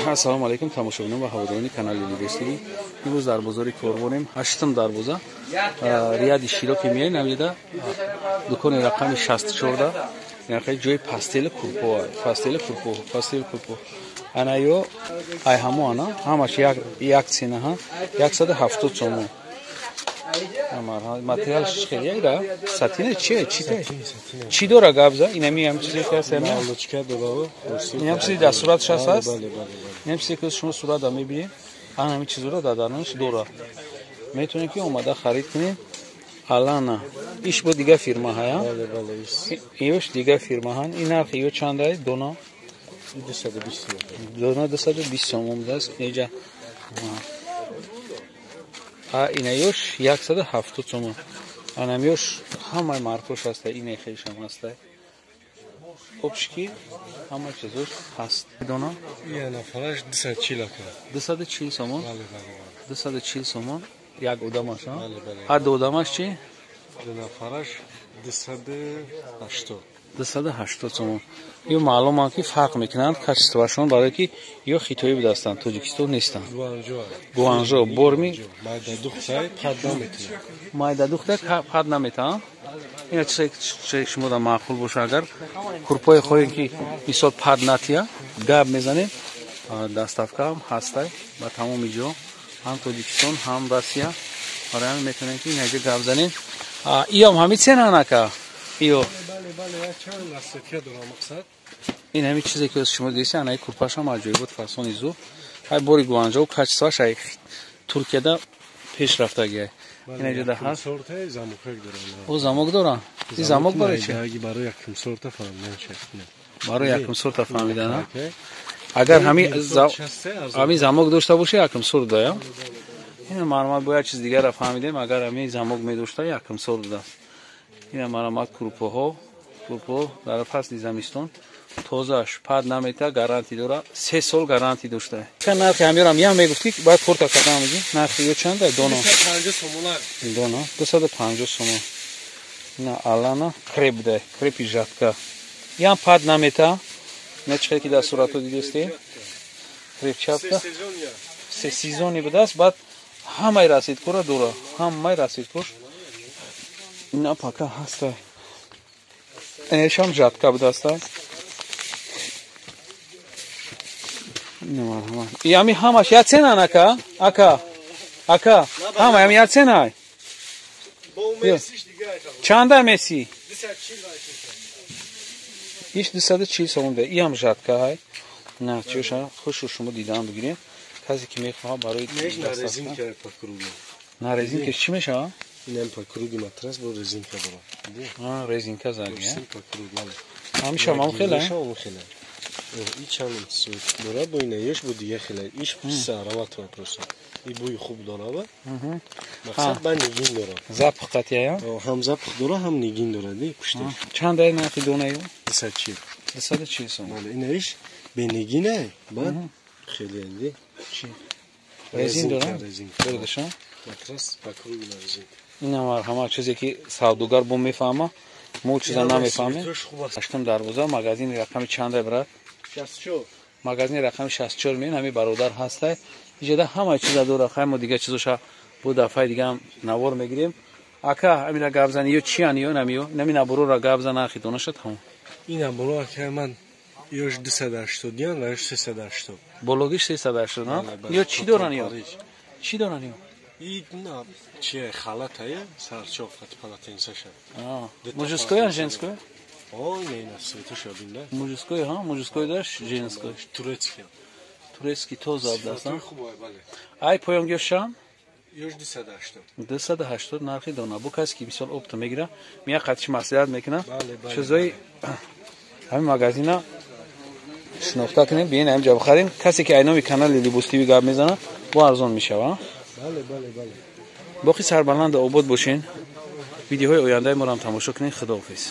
Ассалому алейкум тамошобинон ва ҳаводорони канали Libes TV. Имрӯз дар бозори Корбонем, 8 дарвоза, Рияди Широ ки меоем, намеда дукони рақами 64, яхе ҷои пастели курпо, пастели курпо. Ана ё ай ҳамо ана, ҳамаш як цена ҳа, 170 сом. Материал хеле яйра, сатина чи дора габза, инами ҳам чизе ки аст, инам чизи дар суратш аст, инам чизе ки шумо суратда мебинед, ҳами чизро дадарнаш дора. Метавонед ки омада харид кунед. Алана, иш бо дига фирма ҳая. Иёш дига фирма ҳан. Ин нархи ё чанд ай дона? 220 сом. Дона 220 сом омадаст. Неҷа. Ина ёш 170 сом. Анам ёш ҳамаи маркош аст, ина хелшам аст. Обшки ҳама чизош ҳаст. Дона? Яна фараш 240 ака. 240 сом. 240 сом. Як одамаш, а? Бале. А до одамаш чи? Дона фараш 280. 280 сом. Ё маълум ки фарқ мекунанд качествашон, барои ки ё хитоӣ будастанд, Тоҷикистон нестанд. Гуанжо борми майда духтай пад наметавонад. Майда духтай пад наметавонад. Ина чизе шумо да маъқул боша, агар курпое хоҳед ки мисол пад натия, гап мезанед, доставка ҳам ҳастай ба тамоми ҷо, ҳам Тоҷикистон, ҳам Россия. Барои ҳамин метавонед ки инаҷо гап занед. Иём ҳамин цена анака. Иё. Бале, чанд ластикия дорам мақсад. Ин ҳамин чизе ки шумо дидед, анаи курпаш ҳам аҷоибот фасони зӯ. Ҳай бори гуанҷо качестваш ай Туркияда пешрафта гия. Инаҷо да ҳаст. Сорта замокек дорам. О замок дора? Ин замок барои чи? Барои якум сорта фаҳмидан. Барои якум сорта фаҳмидан. Агар ҳамин замок дошта боша якум сорт дая. Ина маълумат бо як чиз дигара фаҳмидем, агар ҳамин замок медошта якум сорт даст. Ина маълумат курпо дар фасли замистон тозаш пад намета, гарантӣ дора, 3 сол гарантӣ дошта. Ка нархи ҳамёрам ям мегуфти, бояд порта кардам мегӣ. Нархи ё чанд ай дона? 250 сомонар. Дона 250 сом. Ина алана креп дай, крепи жатка. Ям пад намета. Не чихе ки дар сурато дидесте. Крепчатка. Се сезони будаст, баъд ҳамаи расидкора дора, ҳамаи расидкор. Ина пака ҳаста. Инешам жатка будаст. Ями ҳамаш як цена анака? Ака. Ҳама ями як цена. Чанда меси? 240 сом да. Иам жатка ай. На, чоша хушу шумо дидан бигиред. Касе ки мехоҳад барои резинка покруги. На резинка чи мешава? Инам покруги матрас бо резинка дора. Резинка заги. Покруги. Ҳамиша мам хела. И чанд сот дора бо ина ёш бо дига хела. Иш сарават вопрос. И бӯи хуб дора ба. Мақсад ба нигин дора. Запах қатия? Ҳам запах дора, ҳам нигин дора, ди пушташ. Чанд ай нархи дона ё? 240. 240 сом. Бале, ина иш бе нигин ай, ба хеле ди. Чи? Резин дора? Резинка. Дошам? Матрас покруги на резинка. Ина ҳама чизе ки савдогар бо мефаҳма, мо чиза намефаҳмем. 8 дарвоза, магазини рақами чанд ай брат? 64. Магазини рақами 64 меён, ҳамин бародар ҳастай. Иҷода ҳама чиза дора, хай мо дига чизоша бо дафъаи дига ҳам навор мегирем. Ака, ҳамира гап зани ё чи ан ё намиё? Намин абурора гап зан нархи донаша тамом. Ина боло ака ман ёш 280 ян ва ёш 380. Бологиш 380, на? Ё чи доран ё? Чи доран ё? Ина чи халат ая, сарчоф полотенцаша. Мужское, женское? О, ина светоша бинда. Мужское, мужское даш, женское. Турецкий. Турецкий тоза даст. Хубай, бале. Ай поём ёшам? Ёш 280. 280 нархи дона. Бу касе ки мисол опта мегира, мия қатиш маслиҳат мекуна. Бале. Чизои ҳамин магазина шинохта кунем, биен ҳам ҷо бихарем. Касе ки айноми канали Libes TV гап мезана, бо арзон мешава. Бале. боқи сарбаланд обод бошен. Видеоҳои ояндаи моро ҳам тамошо кунед. Худоҳофиз.